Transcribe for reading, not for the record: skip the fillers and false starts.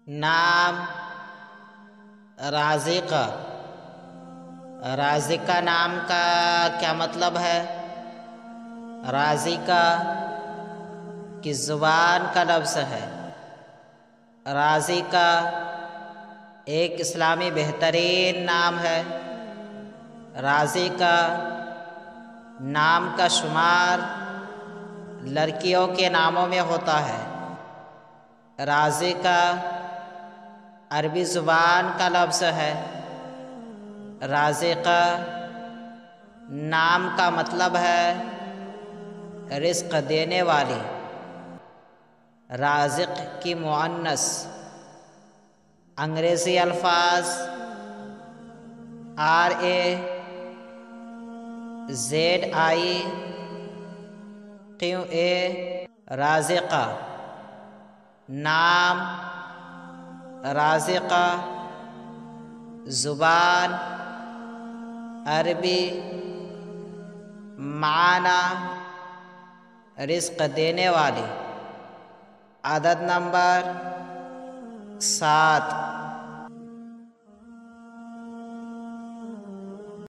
نام رازقہ۔ رازقہ نام کا کیا مطلب ہے؟ رازقہ کی زبان کا لفظ ہے۔ رازقہ ایک اسلامی بہترین نام ہے۔ رازقہ نام کا شمار لڑکیوں کے ناموں میں ہوتا ہے۔ رازقہ عربی زبان کا لفظ ہے۔ رازقہ نام کا مطلب ہے رزق دینے والی۔ رازق کی مؤنث انگریزی الفاظ RAZIQA رازقہ۔ نام رازقہ زبان عربی معنی رزق دینے والی۔ عدد نمبر 7۔